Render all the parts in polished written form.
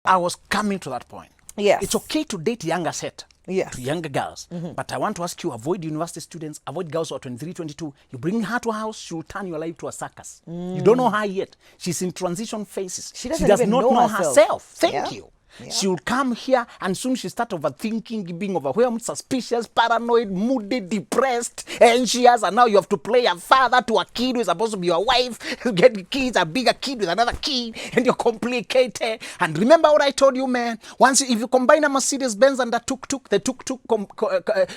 I was coming to that point. Yes. It's okay to date younger set. Yes. To younger girls. But I want to ask you, avoid university students, avoid girls who are 23, 22. You bring her to a house, she will turn your life to a circus. You don't know her yet. She's in transition phases. She does not even know herself. Thank you. Yeah. She will come here and soon she start overthinking, being overwhelmed, suspicious, paranoid, moody, depressed, anxious, and now you have to play a father to a kid who is supposed to be your wife. You get kids, a bigger kid with another kid, and you're complicated. And remember what I told you, man. Once if you combine a Mercedes-Benz and a tuk-tuk, the tuk-tuk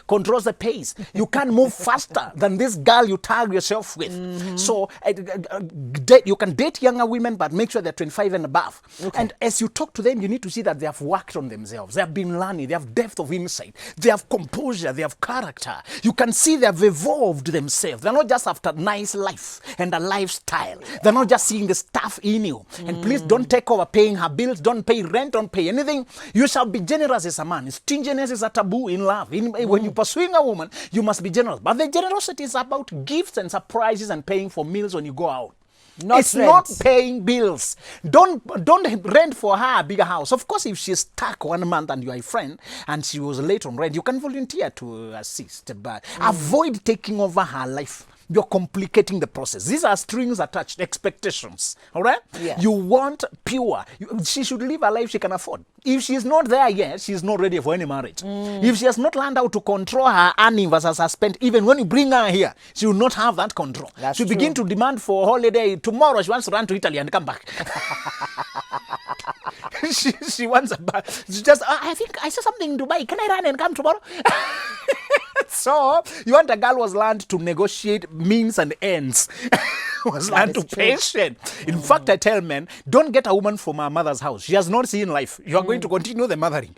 controls the pace. You can't move faster than this girl you tag yourself with. So you can date younger women, but make sure they're 25 and above. Okay. And as you talk to them, you need to see that they have worked on themselves. They have been learning. They have depth of insight. They have composure. They have character. You can see they have evolved themselves. They're not just after nice life and a lifestyle. They're not just seeing the stuff in you. And please don't take over paying her bills. Don't pay rent. Don't pay anything. You shall be generous as a man. Stinginess is a taboo in love. When you're pursuing a woman, you must be generous. But the generosity is about gifts and surprises and paying for meals when you go out. It's rent. Not paying bills. Don't rent for her a bigger house. Of course, if she's stuck 1 month and you are a friend and she was late on rent, you can volunteer to assist. But avoid taking over her life. You're complicating the process. These are strings attached, expectations. All right? Yes. You want pure. She should live a life she can afford. If she's not there yet, she's not ready for any marriage. If she has not learned how to control her earning versus her spend, even when you bring her here, she will not have that control. She'll begin to demand for a holiday. Tomorrow, she wants to run to Italy and come back. she wants she just, I think I saw something in Dubai. Can I run and come tomorrow? So, you want a girl who has learned to negotiate means and ends. Was learned to patient. In fact, I tell men, don't get a woman from her mother's house. She has not seen life. You are going to continue the mothering.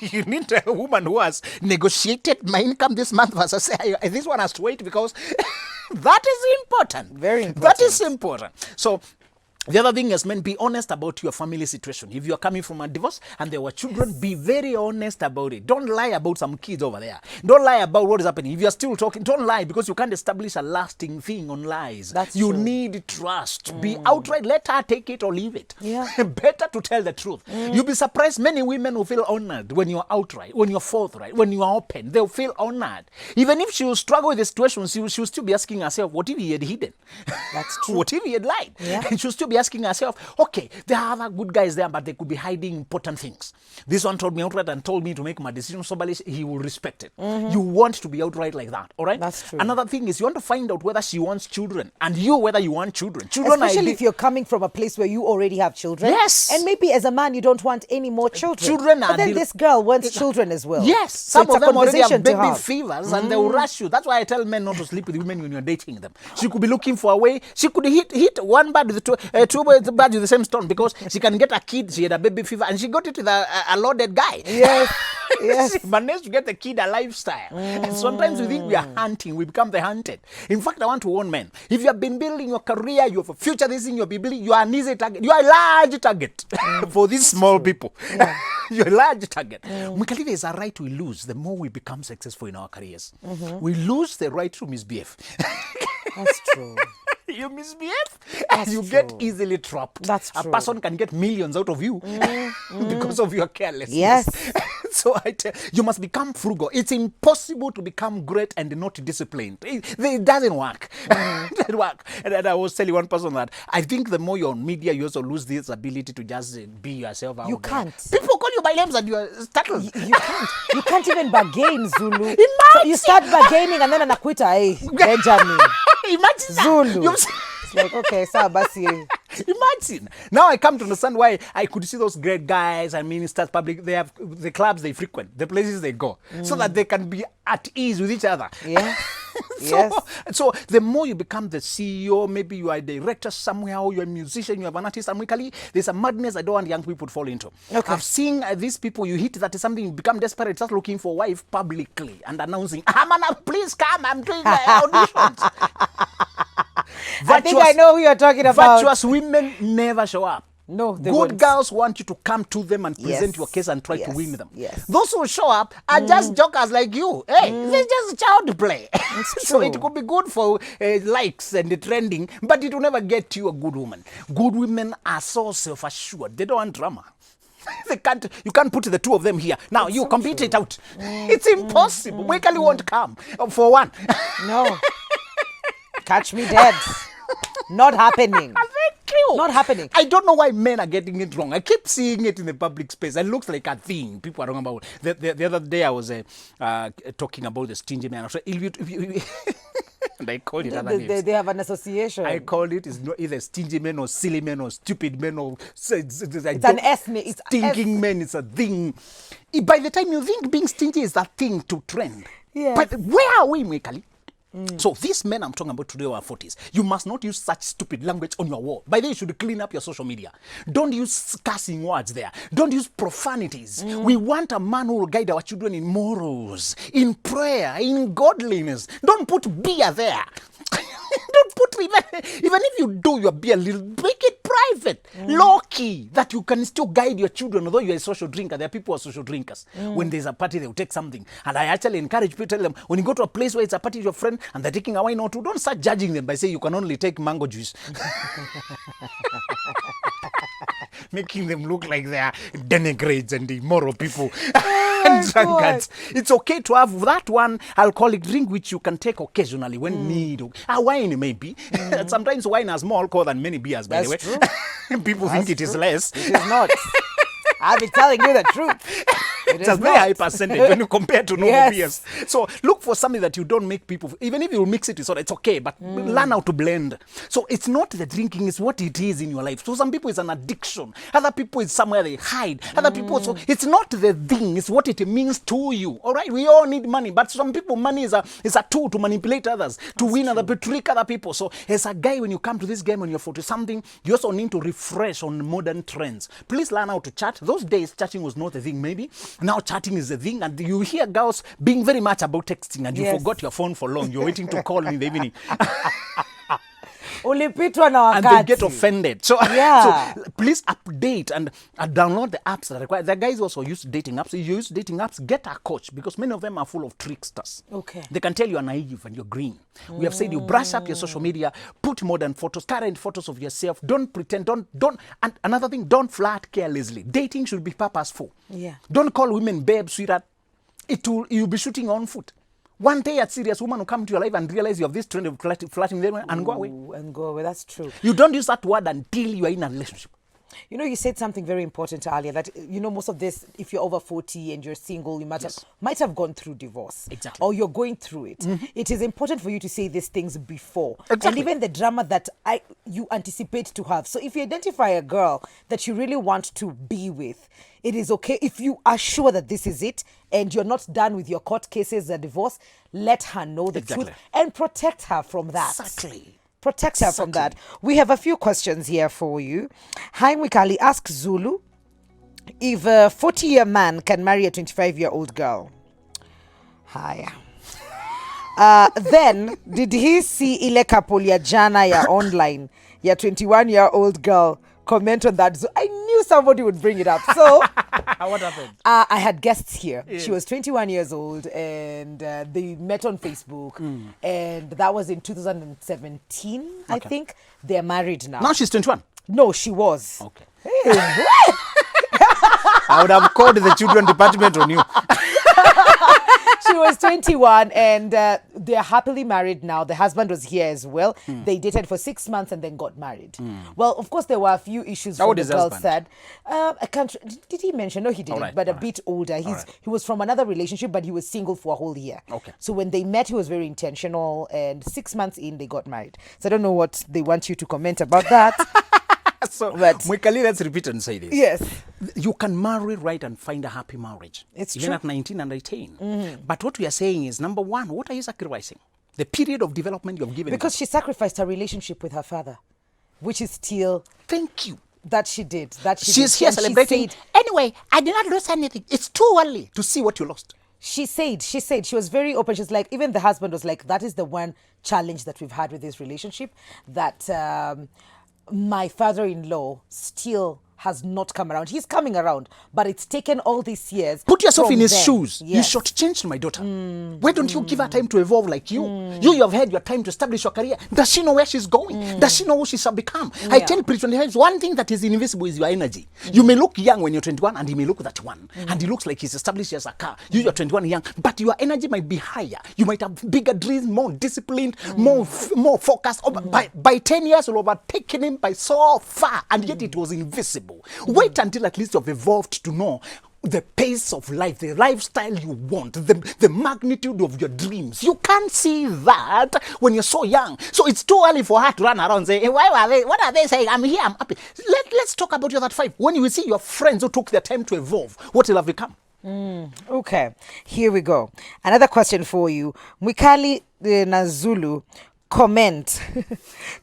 You need a woman who has negotiated my income this month versus this one has to wait because that is important. Very important. That is important. So, the other thing is, men, be honest about your family situation. If you are coming from a divorce and there were children, be very honest about it. Don't lie about some kids over there. Don't lie about what is happening. If you are still talking, don't lie because you can't establish a lasting thing on lies. You need trust. Be outright. Let her take it or leave it. Yeah. Better to tell the truth. You'll be surprised many women will feel honored when you're outright, when you're forthright, when you are open. They'll feel honored. Even if she will struggle with the situation, she will still be asking herself, what if he had hidden? That's true. What if he had lied? Yeah. And she'll still be asking herself, okay, there are other good guys there, but they could be hiding important things. This one told me outright and told me to make my decision, so he will respect it. You want to be outright like that, all right? That's true. Another thing is you want to find out whether she wants children and you whether you want children. Especially if you're coming from a place where you already have children. Yes. And maybe as a man, you don't want any more children. But then this girl wants children as well. Yes. So some of them already have baby fevers and they will rush you. That's why I tell men not to sleep with women when you're dating them. She could be looking for a way. She could hit one bird with two birds with the same stone because she can get a kid. She had a baby fever and she got it with a loaded guy. Yes. Yes. She managed to get the kid a lifestyle. And sometimes we think we are hunting. We become the hunted. In fact, I want to warn men. If you have been building your career, you have a future, this thing you'll be building, you are an easy target. You are a large target for these small people. Yeah. You're a large target. Mukalive is a right we lose the more we become successful in our careers. We lose the right to misbehave. That's true. You misbehave and you get easily trapped. That's true. A person can get millions out of you because of your carelessness. Yes. So I tell you must become frugal. It's impossible to become great and not disciplined. It doesn't work. It doesn't work. And I was telling one person that I think the more you're on media, you also lose this ability to just be yourself out You can't. People call you by names and you are startled. You can't. You can't even bargain, Zulu. Imagine. So you start bargaining and then anakuita, hey, Benjamin. Imagine Zulu. It's like, okay, Sabasi. Imagine. Now I come to understand why I could see those great guys and ministers, public, they have the clubs they frequent, the places they go, so that they can be at ease with each other. Yeah. So the more you become the CEO, maybe you are a director somewhere, or you're a musician, you have an artist, and there's a madness I don't want young people to fall into. Okay. I've seen these people, you hit that is something, you become desperate, start looking for a wife publicly and announcing, please come, I'm doing my auditions. I think I know who you're talking about. Virtuous women never show up. No, they Good won't. girls want you to come to them and present your case and try to win them. Yes. Those who show up are just jokers like you. Hey, this is just child play. So it could be good for likes and the trending, but it will never get you a good woman. Good women are so self-assured. They don't want drama. You can't put the two of them here. Now, you compete it out. It's impossible. Mwikali won't come, for one. No. Catch me dead. Not happening. Not happening. I don't know why men are getting it wrong. I keep seeing it in the public space. It looks like a thing. People are talking about. The other day I was talking about the stingy man. And I called it other names. They have an association. I called it is not either stingy men or silly men or stupid men or it's an ethnic. It's stinking men. It's a thing. By the time you think being stingy is a thing to trend. Yes. But where are we, Mwikali? So these men I'm talking about today are 40s. You must not use such stupid language on your wall. By the way, you should clean up your social media. Don't use cursing words there. Don't use profanities. We want a man who will guide our children in morals, in prayer, in godliness. Don't put beer there. Don't put, even if you do your beer, make it private, low key, that you can still guide your children. Although you're a social drinker, there are people who are social drinkers. When there's a party, they'll take something. And I actually encourage people, tell them, when you go to a place where it's a party with your friend and they're taking a wine or two, don't start judging them by saying you can only take mango juice. Making them look like they are denigrates and immoral people and drunkards. It's okay to have that one alcoholic drink which you can take occasionally when need. A wine maybe. Sometimes wine has more alcohol than many beers, by the way. True. People think it is less. It is not. I'll be telling you the truth. It's a very high percentage when you compare to normal beers. So look for something that you don't make people, even if you mix it with soda, it's okay, but learn how to blend. So it's not the drinking, it's what it is in your life. So some people it's an addiction. Other people it's somewhere they hide. Other people, so it's not the thing, it's what it means to you. All right, we all need money, but some people money is a tool to manipulate others, to win other people, to trick other people. So as a guy, when you come to this game when you're 40 something, you also need to refresh on modern trends. Please learn how to chat. Those days chatting was not a thing maybe. Now chatting is a thing, and you hear girls being very much about texting, and you forgot your phone for long. You're waiting to call in the evening. And they get offended. So, so please update and download the apps that are required. The guys also use dating apps. If you use dating apps, get a coach, because many of them are full of tricksters. Okay. They can tell you are naive and you're green. We have said you brush up your social media, put modern photos, current photos of yourself. Don't pretend. Don't. And another thing, don't flirt carelessly. Dating should be purposeful. Yeah. Don't call women babe, sweetheart. You'll be shooting on foot. One day a serious woman will come to your life and realize you have this trend of flirting them and go away. And go away, that's true. You don't use that word until you are in a relationship. You know, you said something very important earlier, that, you know, most of this, if you're over 40 and you're single, you might have gone through divorce. Exactly. Or you're going through it. It is important for you to say these things before. Exactly. And even the drama that you anticipate to have. So if you identify a girl that you really want to be with, it is okay if you are sure that this is it and you're not done with your court cases, the divorce, let her know the truth and protect her from that. Exactly. Protect her from that. We have a few questions here for you. Hi, Mwikali. Ask Zulu if a 40-year man can marry a 25-year-old girl. Hi. Then, did he see ile couple ya jana ya online, ya 21-year-old girl comment on that? So I knew somebody would bring it up. So what happened? I had guests here. She was 21 years old, and they met on Facebook, and that was in 2017, I think. They're married now. Now she's 21? No, she was. Okay. I would have called the children department on you. She was 21, and they're happily married now. The husband was here as well. They dated for 6 months and then got married. Well, of course, there were a few issues from the girl's side. I can't. Did he mention? No, he didn't. But a bit older. He was from another relationship, but he was single for a whole year. Okay. So when they met, he was very intentional, and 6 months in, they got married. So I don't know what they want you to comment about that. So, Mwikali, let's repeat and say this. Yes. You can marry right and find a happy marriage. It's even true. at 19 and 18. But what we are saying is, number one, what are you sacrificing? The period of development you have given. Because she sacrificed her relationship with her father, which is still... Thank you. That she did. She's here celebrating. Anyway, I did not lose anything. It's too early to see what you lost. She said, she was very open. She's like, even the husband was like, that is the one challenge that we've had with this relationship, that... my father-in-law still has not come around. He's coming around, but it's taken all these years. Put yourself in his then. shoes. Yes. You shortchanged my daughter. Why don't you give her time to evolve like you? You have had your time to establish your career. Does she know where she's going? Does she know who she shall become? I tell pre-25s, one thing that is invisible is your energy. You may look young when you're 21 and he may look 31. And he looks like he's established as a car. You're 21 young, but your energy might be higher. You might have bigger dreams, more disciplined, more focused. By 10 years, you'll overtake him by so far, and yet it was invisible. Wait until at least you've evolved to know the pace of life, the lifestyle you want, the magnitude of your dreams. You can't see that when you're so young. So it's too early for her to run around and say, hey, what are they saying? I'm here, I'm happy. Let's talk about you at 5. When you see your friends who took their time to evolve, what will have become? Okay, here we go. Another question for you. Mwikali na Zulu comment.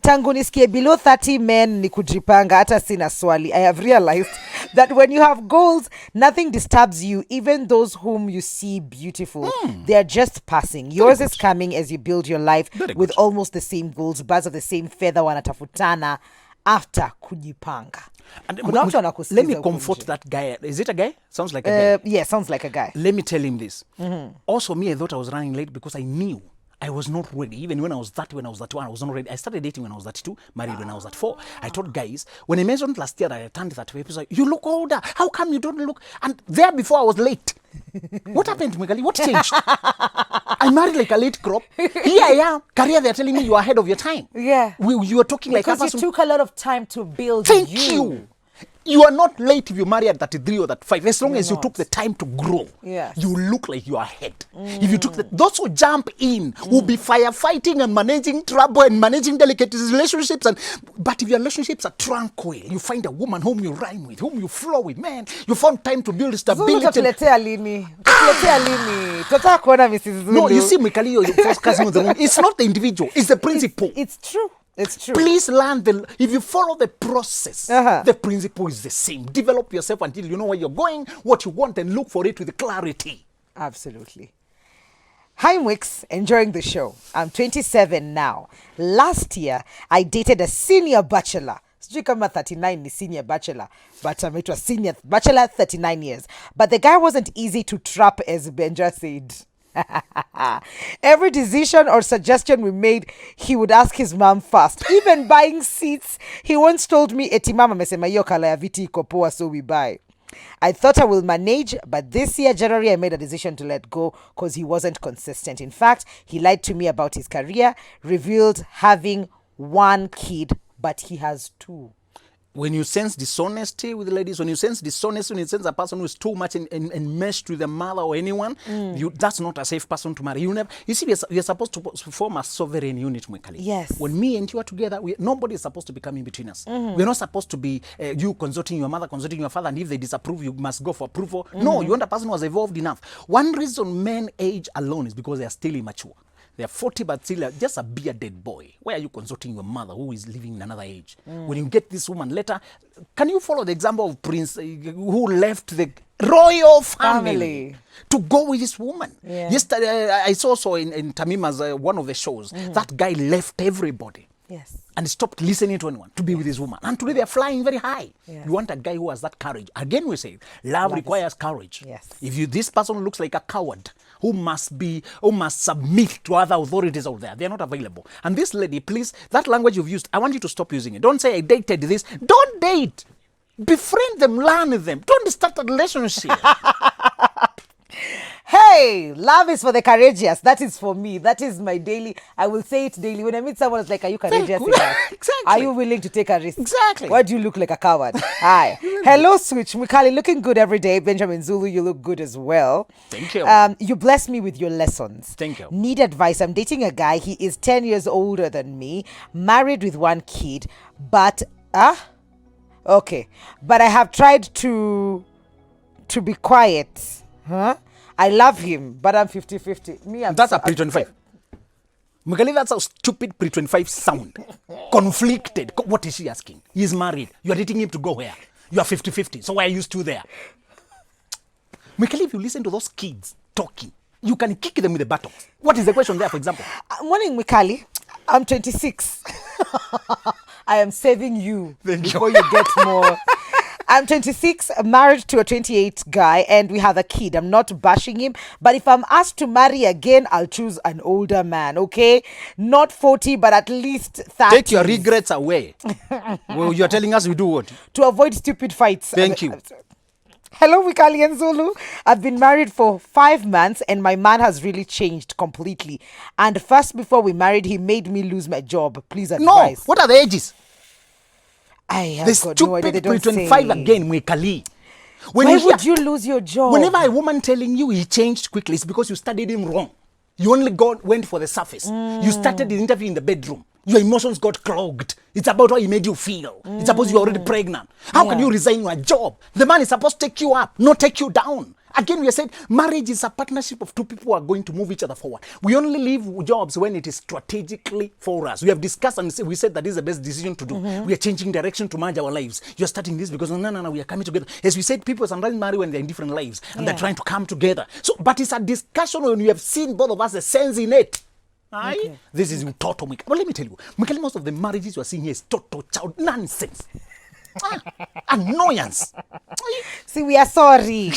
Tangu nisikie below 30 men ni kujipanga hata sina swali. I have realized that when you have goals, nothing disturbs you, even those whom you see beautiful. They are just passing. Yours is coming as you build your life with almost the same goals, birds of the same feather wanatafutana after kujipanga. And let me comfort that guy. Is it a guy? Sounds like a guy. Yeah, sounds like a guy. Let me tell him this. Also, me, I thought I was running late because I knew I was not ready. Even when I was 30, when I was 31, I was not ready. I started dating when I was 32, married when I was 34. I told guys, when I mentioned last year that I turned 35, people said, you look older. How come you don't look? And there before I was late. What happened, Migali? What changed? I married like a late crop. Here I am. Career, they're telling me you are ahead of your time. Yeah. You were talking because like a person. You took a lot of time to build Thank you. You are not late if you marry at 33 or 35. As long as you took the time to grow, you look like you are ahead. If you took those who jump in will be firefighting and managing trouble and managing delicate relationships. But if your relationships are tranquil, you find a woman whom you rhyme with, whom you flow with, man, you found time to build stability. No, you see, Mikali, you're focusing on the wrong. It's not the individual, it's the principle. It's true. It's true. Please learn if you follow the process, the principle is the same. Develop yourself until you know where you're going, what you want, and look for it with clarity. Absolutely. Hi, Mwix. Enjoying the show. I'm 27 now. Last year, I dated a senior bachelor. Sijui kama 39 ni senior bachelor, but it was senior bachelor, 39 years. But the guy wasn't easy to trap, as Benja said. Every decision or suggestion we made, he would ask his mom first. Even buying seats, he once told me, eti mama amesema hiyo kala ya viti iko poa, so we buy. I thought I will manage, but this year, January, I made a decision to let go because he wasn't consistent. In fact, he lied to me about his career, revealed having 1 kid, but he has 2. When you sense dishonesty with ladies, when you sense dishonesty, when you sense a person who is too much enmeshed with a mother or anyone, that's not a safe person to marry. You see, we are supposed to form a sovereign unit, Mwikali. Yes. When me and you are together, nobody is supposed to be coming between us. We're not supposed to be you consulting your mother, consulting your father, and if they disapprove, you must go for approval. No, you want a person who has evolved enough. One reason men age alone is because they are still immature. They are 40, but still just a bearded boy. Why are you consulting your mother who is living in another age? When you get this woman later, can you follow the example of Prince who left the royal family to go with this woman? Yeah. Yesterday, I saw in Tamima's one of the shows, that guy left everybody. Yes. And stopped listening to anyone to be with this woman. And today they are flying very high. Yes. You want a guy who has that courage. Again, we say, love requires courage. Yes. If this person looks like a coward who must submit to other authorities out there, they are not available. And this lady, please, that language you've used, I want you to stop using it. Don't say I dated this. Don't date. Befriend them, learn them. Don't start a relationship. Hey, love is for the courageous. That is for me. That is my daily. I will say it daily. When I meet someone, it's like, are you courageous enough? Exactly. Are you willing to take a risk? Exactly. Why do you look like a coward? Hi. Hello, Switch. Mikali, looking good every day. Benjamin Zulu, you look good as well. Thank you. You bless me with your lessons. Thank you. Need advice. I'm dating a guy. He is 10 years older than me, married with 1 kid, but, okay. But I have tried to be quiet. Huh? I love him, but I'm 50-50. That's a pre-25. Mikali, that's how stupid pre-25 sound. Conflicted. What is she asking? He's married. You are dating him to go where? You are 50-50. So why are you still there? Mikali, if you listen to those kids talking, you can kick them with the buttocks. What is the question there, for example? Morning, Mikali. I'm 26. I am saving you before you get more. I'm 26, married to a 28 guy, and we have a kid. I'm not bashing him, but if I'm asked to marry again, I'll choose an older man, okay? Not 40, but at least 30. Take your regrets away. Well, you're telling us we do what? To avoid stupid fights. Thank you. Hello, Mikali and Zulu. I've been married for 5 months and my man has really changed completely. And first, before we married, he made me lose my job. Please advise. No, what are the ages? I have The got no idea. They stupid don't 25 say. again, Mikali. Why would you lose your job? Whenever a woman telling you he changed quickly, it's because you studied him wrong. You only went for the surface. You started the interview in the bedroom. Your emotions got clogged. It's about how he made you feel. It's supposed you're already pregnant. How can you resign your job? The man is supposed to take you up, not take you down. Again, we said marriage is a partnership of two people who are going to move each other forward. We only leave jobs when it is strategically for us. We have discussed and we said that this is the best decision to do. We are changing direction to merge our lives. You're starting this because no, we are coming together. As we said, people sometimes marry when they're in different lives and they're trying to come together. So, but it's a discussion when we have seen both of us the sense in it. Okay. This is total. But let me tell you, Mikali, most of the marriages you are seeing here is total child nonsense. Annoyance. See, we are sorry.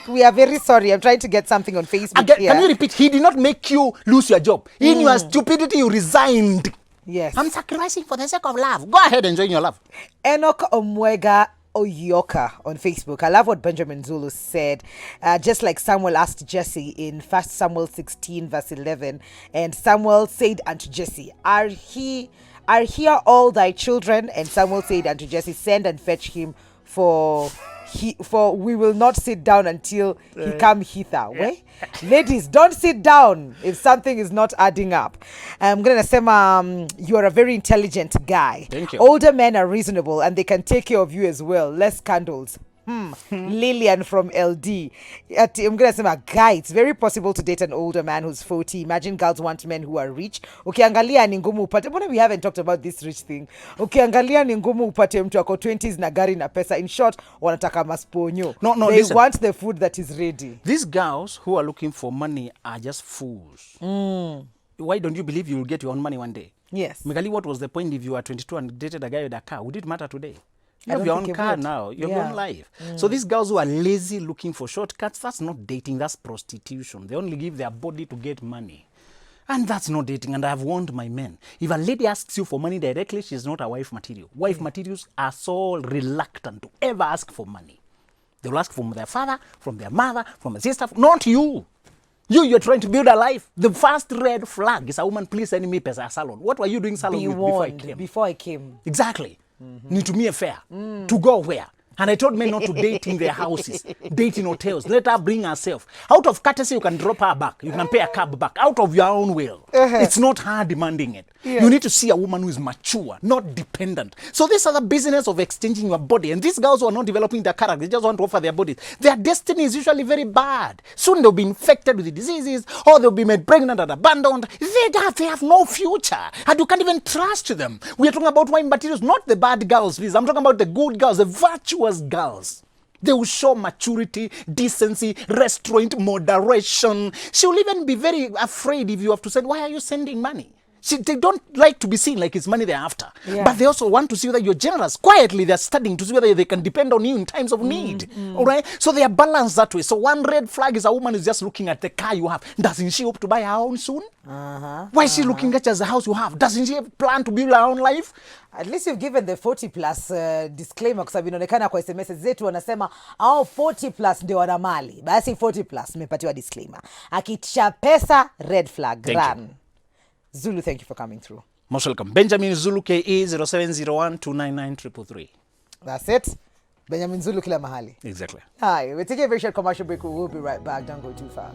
We are very sorry. I'm trying to get something on Facebook. Again, can you repeat? He did not make you lose your job. In your stupidity, you resigned. Yes. I'm sacrificing for the sake of love. Go ahead, enjoy your love. Enoch Omwega Oyoka on Facebook. I love what Benjamin Zulu said. Just like Samuel asked Jesse in 1 Samuel 16 verse 11. And Samuel said unto Jesse, Are here all thy children? And Samuel said unto Jesse, Send and fetch him, for we will not sit down until he come hither. Yeah. Ladies, don't sit down if something is not adding up. I'm gonna say, you are a very intelligent guy. Thank you. Older men are reasonable and they can take care of you as well. Less scandals. Lillian from LD. I'm gonna say, my guy, it's very possible to date an older man who's 40. Imagine girls want men who are rich. Okay, angalia ni ngumu upate. Mbona we haven't talked about this rich thing? Okay, angalia ni ngumu upate mtu ako 20s na gari na pesa. In short, wanataka masponyo. No, they listen. want the food that is ready. These girls who are looking for money are just fools. Why don't you believe you will get your own money one day? Yes. Mikali, what was the point if you were 22 and dated a guy with a car? Would it matter today? You have your own car now. You have your own life. So these girls who are lazy looking for shortcuts, that's not dating. That's prostitution. They only give their body to get money. And that's not dating. And I have warned my men. If a lady asks you for money directly, she's not a wife material. Wife materials are so reluctant to ever ask for money. They will ask from their father, from their mother, from a sister, not you. You're trying to build a life. The first red flag is a woman, please send me pesa salon. What were you doing salon Be with warned before I came? before I came. Exactly. Need to me a fare. To go where? And I told men not to date in their houses, date in hotels. Let her bring herself. Out of courtesy, you can drop her back. You can pay a cab back. Out of your own will. It's not her demanding it. You need to see a woman who is mature, not dependent. So this is the business of exchanging your body. And these girls who are not developing their character, they just want to offer their bodies. Their destiny is usually very bad. Soon they'll be infected with the diseases, or they'll be made pregnant and abandoned. They have no future. And you can't even trust them. We are talking about wine materials, not the bad girls, please. I'm talking about the good girls, the virtuous girls. They will show maturity, decency, restraint, moderation. She will even be very afraid if you have to say, why are you sending money? They don't like to be seen like it's money they're after. But they also want to see whether you're generous. Quietly, they're studying to see whether they can depend on you in times of need. All right? So they are balanced that way. So one red flag is a woman who's just looking at the car you have. Doesn't she hope to buy her own soon? Why is she looking at the house you have? Doesn't she plan to build her own life? At least you've given the 40 plus disclaimer, kwa sababu inaonekana kwa SMS zetu wanasema 40 plus ndio wana mali. Basi 40 plus mmepatiwa disclaimer. Akitisha pesa, red flag, run. Zulu, thank you for coming through. Most welcome. Benjamin Zulu, KE 0701299333. That's it. Benjamin Zulu kila mahali. Exactly. Hi, we're taking a very short commercial break. We'll be right back. Don't go too far.